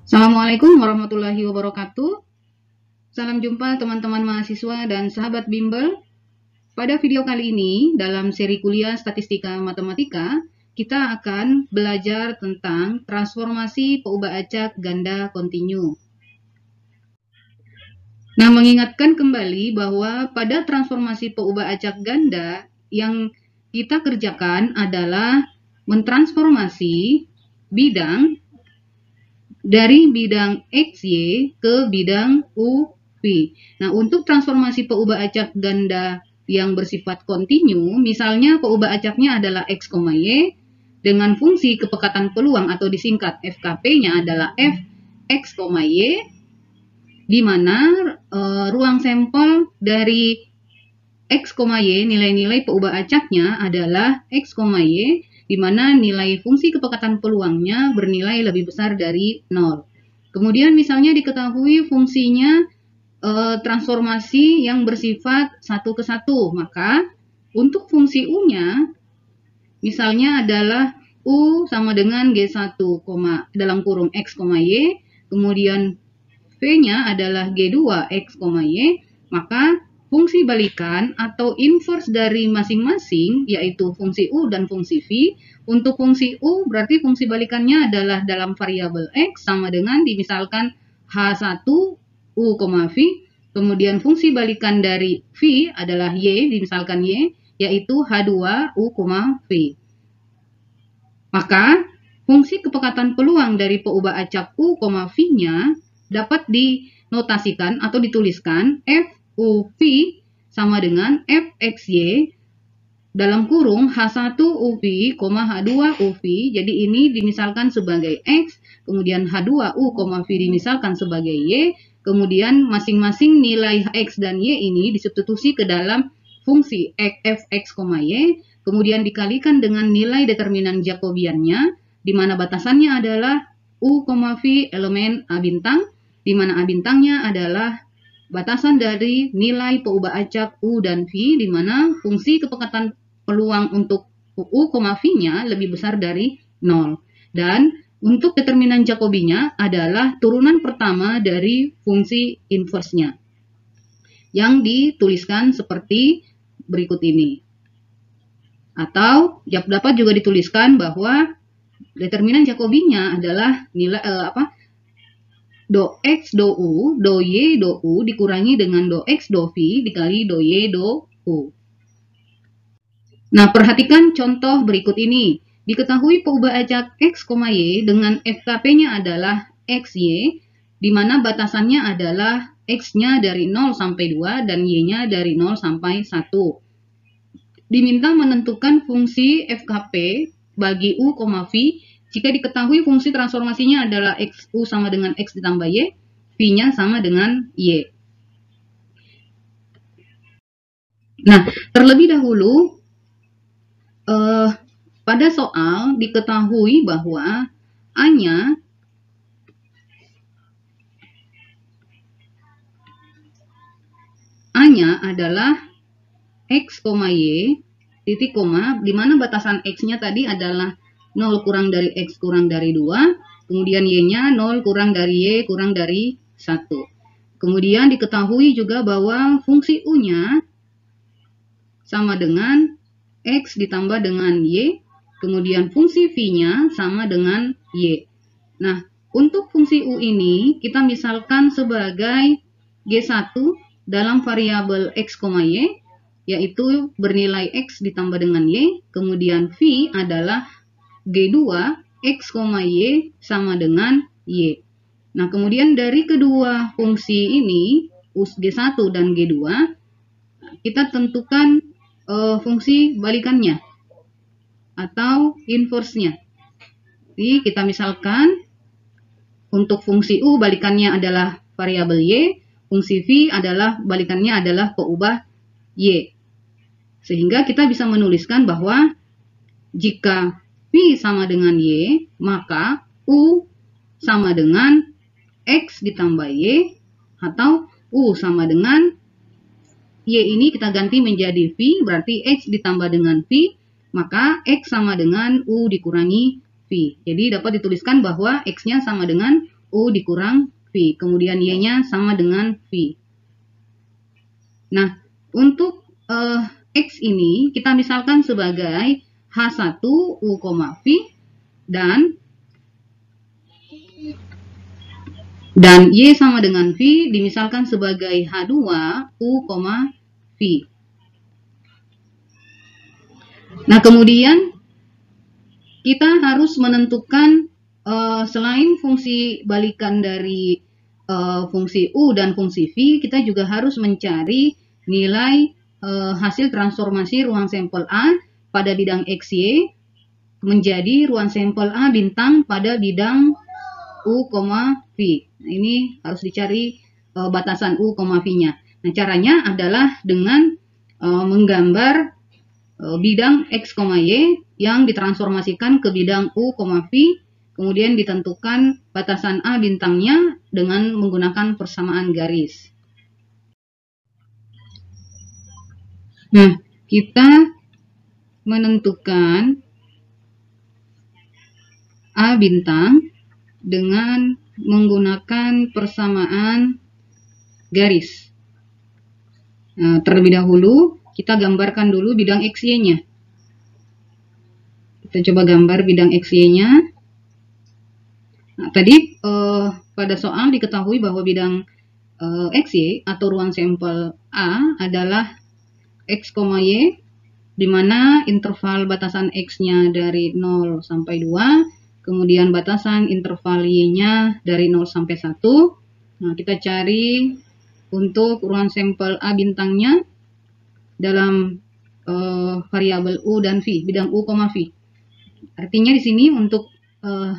Assalamualaikum warahmatullahi wabarakatuh. Salam jumpa teman-teman mahasiswa dan sahabat bimbel. Pada video kali ini, dalam seri kuliah Statistika Matematika, kita akan belajar tentang transformasi peubah acak ganda kontinu. Nah, mengingatkan kembali bahwa pada transformasi peubah acak ganda, yang kita kerjakan adalah mentransformasi bidang dari bidang XY ke bidang UV. Nah, untuk transformasi peubah acak ganda yang bersifat kontinu, misalnya peubah acaknya adalah X, Y, dengan fungsi kepekatan peluang atau disingkat FKP-nya adalah Fx, Y, di mana ruang sampel dari X, Y, nilai-nilai peubah acaknya adalah X, Y, di mana nilai fungsi kepekatan peluangnya bernilai lebih besar dari 0. Kemudian misalnya diketahui fungsinya transformasi yang bersifat 1 ke 1, maka untuk fungsi U-nya misalnya adalah U sama dengan G1, dalam kurung X, Y, kemudian V-nya adalah G2, X, Y, maka fungsi balikan atau inverse dari masing-masing, yaitu fungsi U dan fungsi V. Untuk fungsi U, berarti fungsi balikannya adalah dalam variabel X sama dengan dimisalkan H1 U, V. Kemudian fungsi balikan dari V adalah Y, dimisalkan Y, yaitu H2 U, V. Maka fungsi kepekatan peluang dari peubah acak U, V-nya dapat dinotasikan atau dituliskan FUV sama dengan FXY dalam kurung H1 UV, H2 UV. Jadi ini dimisalkan sebagai X, kemudian H2 U, V dimisalkan sebagai Y, kemudian masing-masing nilai X dan Y ini disubstitusi ke dalam fungsi Fx, Y, kemudian dikalikan dengan nilai determinan Jacobiannya, di mana batasannya adalah U, V elemen A bintang, di mana A bintangnya adalah batasan dari nilai peubah acak U dan V, di mana fungsi kepekatan peluang untuk U, V-nya lebih besar dari 0. Dan untuk determinan Jacobinya adalah turunan pertama dari fungsi inverse-nya, yang dituliskan seperti berikut ini. Atau dapat juga dituliskan bahwa determinan Jacobinya adalah nilai do X do U, do Y do U dikurangi dengan do X do V dikali do Y do U. Nah, perhatikan contoh berikut ini. Diketahui peubah acak X, Y dengan FKP-nya adalah XY, di mana batasannya adalah X-nya dari 0 sampai 2 dan Y-nya dari 0 sampai 1. Diminta menentukan fungsi FKP bagi U, V jika diketahui fungsi transformasinya adalah U sama dengan X ditambah Y, V-nya sama dengan Y. Nah, terlebih dahulu, pada soal diketahui bahwa A-nya adalah X, Y, titik koma, di mana batasan X-nya tadi adalah 0 kurang dari X kurang dari 2, kemudian Y-nya 0 kurang dari Y kurang dari 1. Kemudian diketahui juga bahwa fungsi U-nya sama dengan X ditambah dengan Y, kemudian fungsi V-nya sama dengan Y. Nah, untuk fungsi U ini kita misalkan sebagai G1 dalam variabel X, Y, yaitu bernilai X ditambah dengan Y, kemudian V adalah G2 X, Y sama dengan Y. Nah, kemudian dari kedua fungsi ini, G1 dan G2, kita tentukan fungsi balikannya atau inverse-nya. Jadi, kita misalkan untuk fungsi U balikannya adalah variabel Y, fungsi V adalah balikannya adalah peubah Y. Sehingga kita bisa menuliskan bahwa jika V sama dengan Y, maka U sama dengan X ditambah Y, atau U sama dengan Y ini kita ganti menjadi V, berarti X ditambah dengan V, maka X sama dengan U dikurangi V. Jadi dapat dituliskan bahwa X-nya sama dengan U dikurang V. Kemudian Y-nya sama dengan V. Nah, untuk X ini kita misalkan sebagai H1 U, V dan Y sama dengan V dimisalkan sebagai H2 U, V. Nah, kemudian kita harus menentukan selain fungsi balikan dari fungsi U dan fungsi V, kita juga harus mencari nilai hasil transformasi ruang sampel A pada bidang XY menjadi ruang sampel A bintang pada bidang U, V. Nah, ini harus dicari batasan U, V-nya. Nah, caranya adalah dengan menggambar bidang X, Y yang ditransformasikan ke bidang U, V, kemudian ditentukan batasan A bintangnya dengan menggunakan persamaan garis. Nah, kita menentukan A bintang dengan menggunakan persamaan garis. Nah, terlebih dahulu kita gambarkan dulu bidang XY-nya. Kita coba gambar bidang XY-nya. Nah, tadi pada soal diketahui bahwa bidang XY atau ruang sampel A adalah X, Y, di mana interval batasan X-nya dari 0 sampai 2, kemudian batasan interval Y-nya dari 0 sampai 1. Nah, kita cari untuk ruang sampel A bintangnya dalam variabel U dan V, bidang U, V. Artinya di sini untuk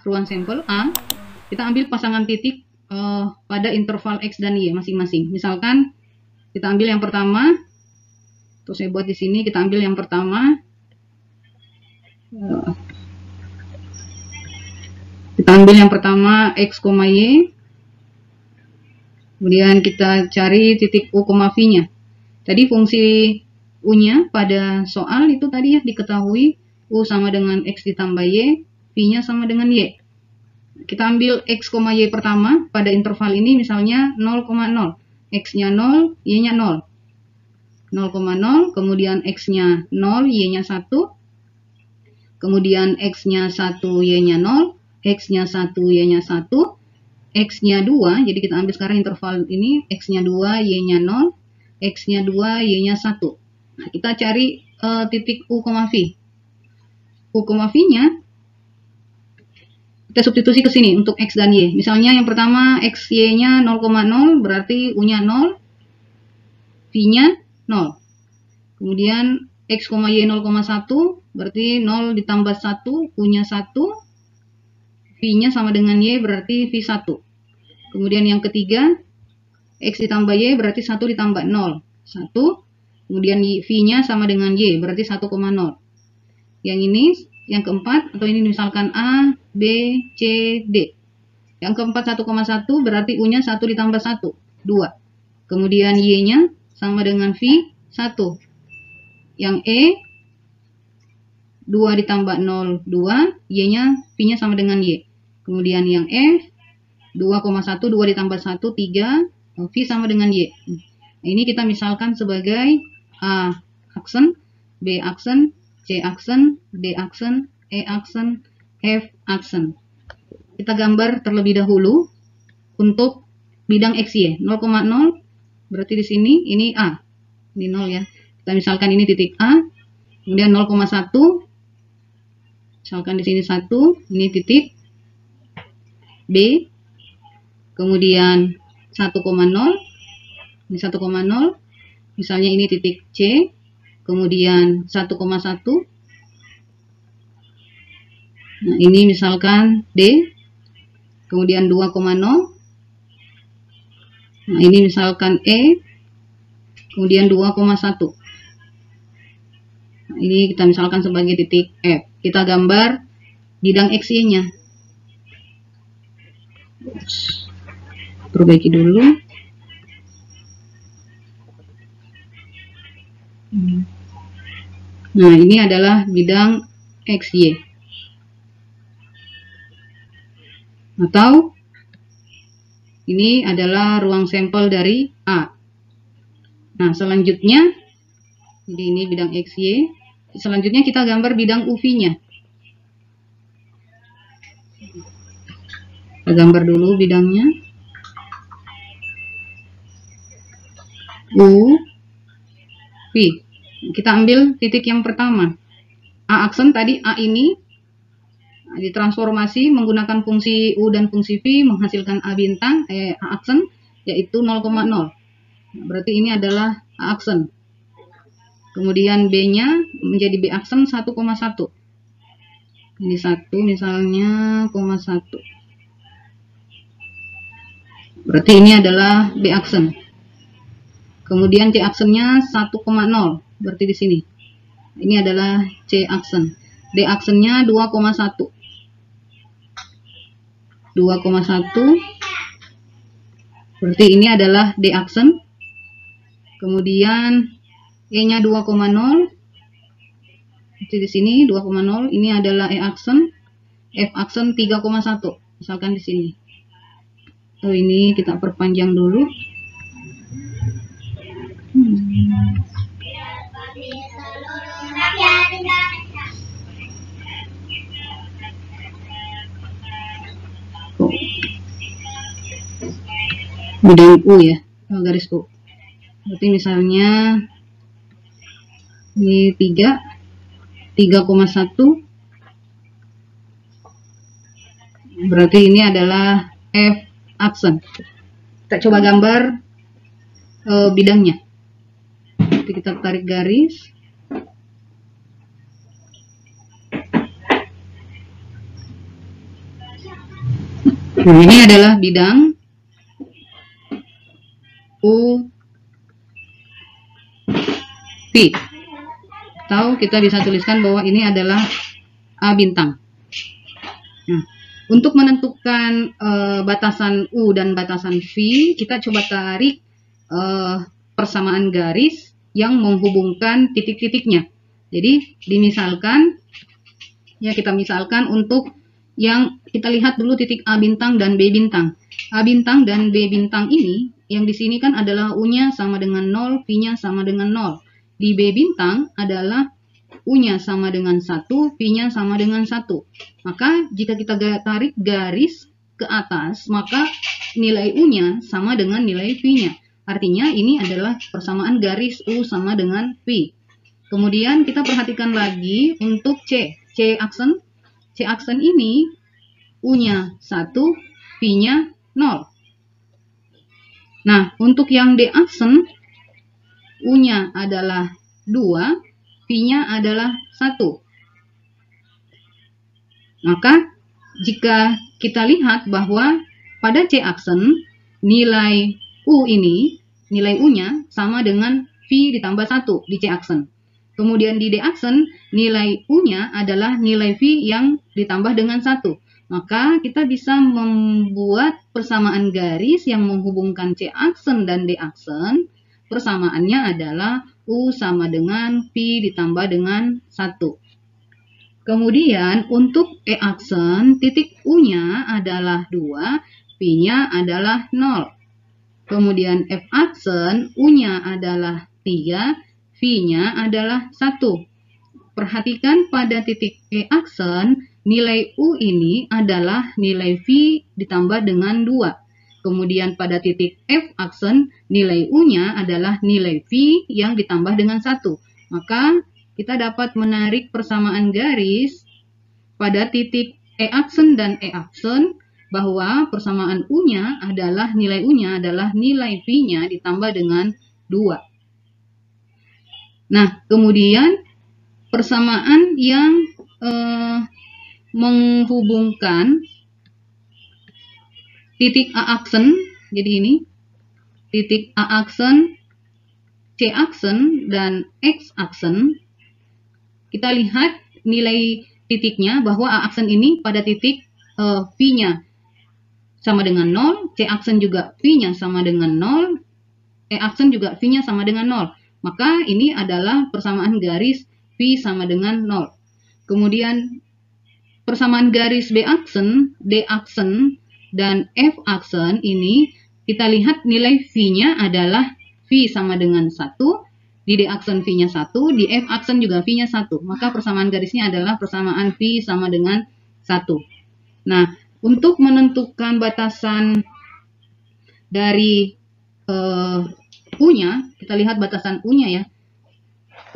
ruang sampel A, kita ambil pasangan titik pada interval X dan Y masing-masing. Misalkan kita ambil yang pertama, tuh saya buat di sini, kita ambil yang pertama. Kita ambil yang pertama X, Y. Kemudian kita cari titik U, V-nya. Tadi fungsi U-nya pada soal itu tadi ya diketahui U sama dengan X ditambah Y, V-nya sama dengan Y. Kita ambil X, Y pertama pada interval ini misalnya 0,0. X-nya 0, Y-nya 0. 0,0, kemudian X-nya 0, Y-nya 1. Kemudian X-nya 1, Y-nya 0. X-nya 1, Y-nya 1. X-nya 2, jadi kita ambil sekarang interval ini, X-nya 2, Y-nya 0. X-nya 2, Y-nya 1. Nah, kita cari titik U, V. U, V-nya kita substitusi ke sini untuk X dan Y. Misalnya yang pertama X, Y-nya 0,0 berarti U-nya 0, V-nya 0. Kemudian X, Y 0,1 berarti 0 ditambah 1, U-nya 1. V-nya sama dengan Y berarti V1. Kemudian yang ketiga X ditambah Y berarti 1 ditambah 0, 1. Kemudian V-nya sama dengan Y berarti 1,0. Yang ini yang keempat, atau ini misalkan A, B, C, D. Yang keempat 1,1 berarti U-nya 1 ditambah 1, 2. Kemudian Y-nya sama dengan V, 1. Yang E, 2 ditambah 0, 2. Y-nya, V-nya sama dengan Y. Kemudian yang F, 2,1, 2 ditambah 1, 3. V sama dengan Y. Nah, ini kita misalkan sebagai A aksen, B aksen, C aksen, D aksen, E aksen, F aksen. Kita gambar terlebih dahulu untuk bidang XY 0,0 berarti di sini ini A, ini 0 ya. Kita misalkan ini titik A, kemudian 0,1, misalkan di sini 1, ini titik B, kemudian 1,0, ini 1,0, misalnya ini titik C, kemudian 1,1. Nah, ini misalkan D, kemudian 2,0. Nah, ini misalkan E, kemudian 2,1. Nah, ini kita misalkan sebagai titik F. Kita gambar bidang XY-nya. Perbaiki dulu. Nah, ini adalah bidang XY. Atau Ini adalah ruang sampel dari A. Nah, selanjutnya, jadi ini bidang XY. Selanjutnya kita gambar bidang UV-nya. Kita gambar dulu bidangnya. U, V. Kita ambil titik yang pertama. A aksen tadi, A ini ditransformasi menggunakan fungsi U dan fungsi V menghasilkan A bintang, A aksen, yaitu 0,0. Berarti ini adalah A aksen. Kemudian B-nya menjadi B aksen 1,1. Ini 1 misalnya, 1. Berarti ini adalah B aksen. Kemudian C aksennya 1,0. Berarti di sini. Ini adalah C aksen. D aksennya 2,1. 2,1. Berarti ini adalah D aksen. Kemudian E-nya 2,0. Jadi di sini 2,0. Ini adalah E aksen. F aksen 3,1. Misalkan di sini. Oh, ini kita perpanjang dulu. Bidang U ya, garis U. Berarti misalnya ini 3,1. Berarti ini adalah F aksen. Kita coba gambar bidangnya. Jadi kita tarik garis. Nah, ini adalah bidang U, V. Atau kita bisa tuliskan bahwa ini adalah A bintang. Nah, untuk menentukan batasan U dan batasan V, kita coba tarik persamaan garis yang menghubungkan titik-titiknya. Jadi, dimisalkan, ya kita misalkan untuk yang kita lihat dulu titik A bintang dan B bintang. A bintang dan B bintang ini, yang di sini kan adalah U-nya sama dengan 0, V-nya sama dengan 0. Di B bintang adalah U-nya sama dengan 1, V-nya sama dengan 1. Maka jika kita tarik garis ke atas, maka nilai U-nya sama dengan nilai V-nya. Artinya ini adalah persamaan garis U sama dengan V. Kemudian kita perhatikan lagi untuk C aksen. C aksen ini U-nya 1, V-nya 0. Nah, untuk yang D aksen, U-nya adalah 2, V-nya adalah 1. Maka, jika kita lihat bahwa pada C aksen, nilai U ini, nilai U-nya sama dengan V ditambah 1 di C aksen. Kemudian di D aksen, nilai U-nya adalah nilai V yang ditambah dengan 1. Maka kita bisa membuat persamaan garis yang menghubungkan C aksen dan D aksen. Persamaannya adalah U sama dengan V ditambah dengan 1. Kemudian untuk E aksen, titik U-nya adalah 2, V-nya adalah 0. Kemudian F aksen, U-nya adalah 3, V-nya adalah 1. Perhatikan pada titik E aksen, nilai U ini adalah nilai V ditambah dengan 2. Kemudian pada titik F aksen, nilai U-nya adalah nilai V yang ditambah dengan 1. Maka kita dapat menarik persamaan garis pada titik E aksen dan E aksen bahwa persamaan U-nya adalah nilai U-nya adalah nilai V-nya ditambah dengan 2. Nah, kemudian persamaan yang menghubungkan titik A aksen, jadi ini titik A aksen, C aksen, dan X aksen. Kita lihat nilai titiknya bahwa A aksen ini pada titik V-nya sama dengan 0, C aksen juga V-nya sama dengan 0, E aksen juga V-nya sama dengan 0. Maka ini adalah persamaan garis V sama dengan 0. Kemudian persamaan garis B aksen, D aksen, dan F aksen ini kita lihat nilai V-nya adalah V sama dengan 1, di D aksen V-nya 1, di F aksen juga V-nya 1. Maka persamaan garisnya adalah persamaan V sama dengan 1. Nah, untuk menentukan batasan dari U-nya, kita lihat batasan U-nya ya.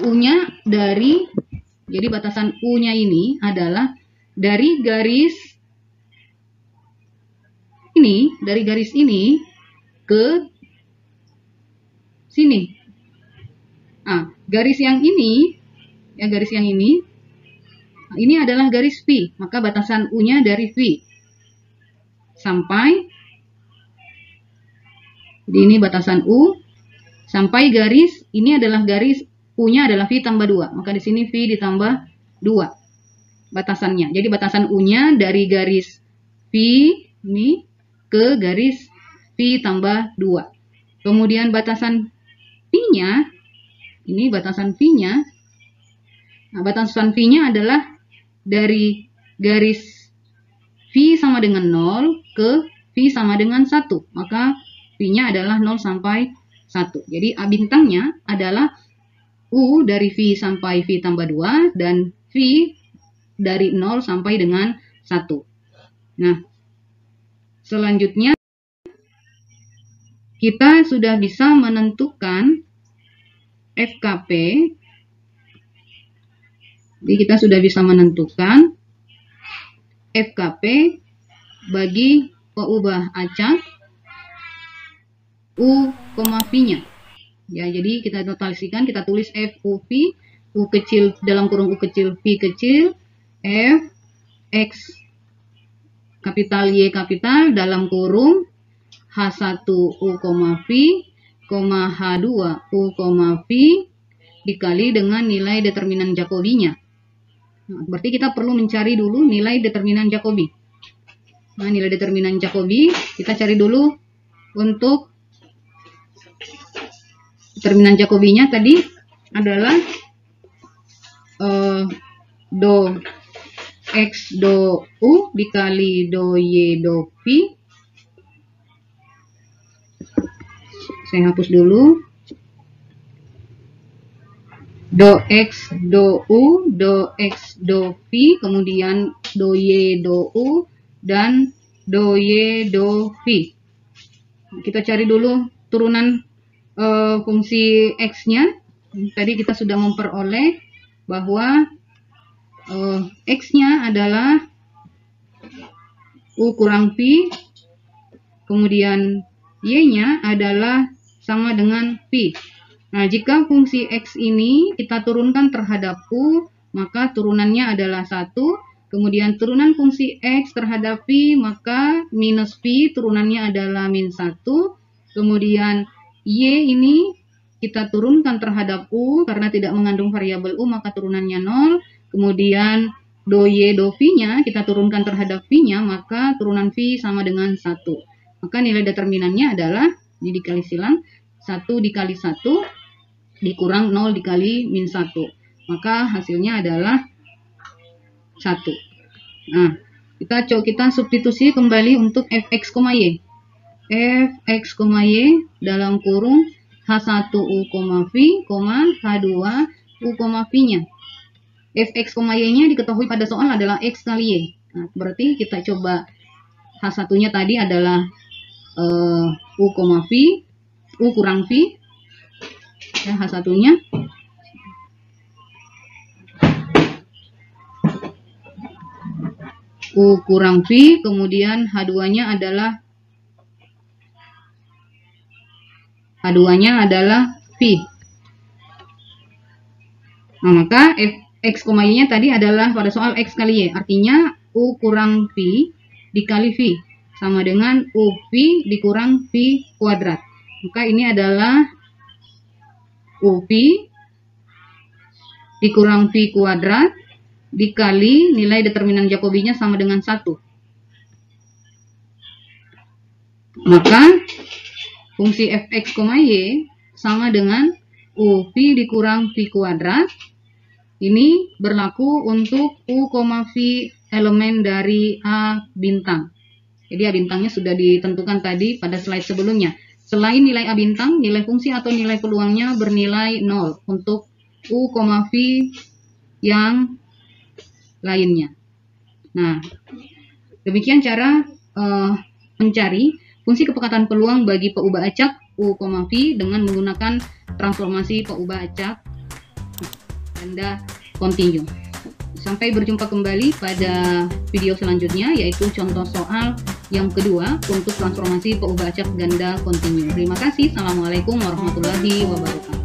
U-nya jadi batasan U-nya ini adalah dari garis ini ke sini. Nah, garis yang ini adalah garis V, maka batasan U-nya dari V sampai ini batasan U sampai garis ini adalah garis U-nya adalah V tambah 2, maka di sini V ditambah 2 batasannya. Jadi batasan U-nya dari garis V ini ke garis V tambah 2. Kemudian batasan V-nya, ini batasan V-nya. Nah, batasan V-nya adalah dari garis V sama dengan 0 ke V sama dengan 1. Maka V-nya adalah 0 sampai 1. Jadi A bintangnya adalah U dari V sampai V tambah 2 dan V dari 0 sampai dengan 1. Nah, selanjutnya kita sudah bisa menentukan FKP. Jadi kita sudah bisa menentukan FKP bagi peubah acak U, V-nya. Ya, jadi kita notalisikan, kita tulis F U V, U kecil dalam kurung U kecil, V kecil, F X kapital Y kapital dalam kurung H1 U, V, H2 U, V dikali dengan nilai determinan Jacobi-nya. Nah, berarti kita perlu mencari dulu nilai determinan Jacobi. Nah, nilai determinan Jacobi kita cari dulu. Untuk determinan Jacobi-nya tadi adalah do X do U dikali do Y do V. Saya hapus dulu. Do X do U, do X do V, kemudian do Y do U, dan do Y do V. Kita cari dulu turunan fungsi X-nya. Tadi kita sudah memperoleh bahwa X-nya adalah U kurang V, kemudian Y-nya adalah sama dengan V. Nah, jika fungsi X ini kita turunkan terhadap U, maka turunannya adalah 1. Kemudian turunan fungsi X terhadap V, maka minus V turunannya adalah min 1. Kemudian Y ini kita turunkan terhadap U, karena tidak mengandung variabel U, maka turunannya 0. Kemudian do Y do V-nya kita turunkan terhadap V-nya, maka turunan V sama dengan 1. Maka nilai determinannya adalah, ini dikali silang, 1 dikali 1 dikurang 0 dikali min 1. Maka hasilnya adalah 1. Nah, kita substitusi kembali untuk Fx, Y. Fx, Y dalam kurung H1 U, V, H2 U, V-nya. Fx, Y-nya diketahui pada soal adalah X kali Y. Nah, berarti kita coba H1-nya tadi adalah U, V, U kurang V. Ya, H1-nya. U kurang V, kemudian H2-nya adalah V. Nah, maka X, Y-nya tadi adalah pada soal X kali Y. Artinya U kurang V dikali V sama dengan UV dikurang V kuadrat. Maka ini adalah UV dikurang V kuadrat dikali nilai determinan Jacobi-nya sama dengan 1. Maka fungsi Fx, Y sama dengan UV dikurang V kuadrat. Ini berlaku untuk U, V elemen dari A bintang. Jadi A bintangnya sudah ditentukan tadi pada slide sebelumnya. Selain nilai A bintang, nilai fungsi atau nilai peluangnya bernilai 0 untuk U, V yang lainnya. Nah, demikian cara mencari fungsi kepekatan peluang bagi peubah acak U, V dengan menggunakan transformasi peubah acak ganda kontinu. Sampai berjumpa kembali pada video selanjutnya, yaitu contoh soal yang kedua untuk transformasi peubah acak ganda kontinu. Terima kasih. Assalamualaikum warahmatullahi wabarakatuh.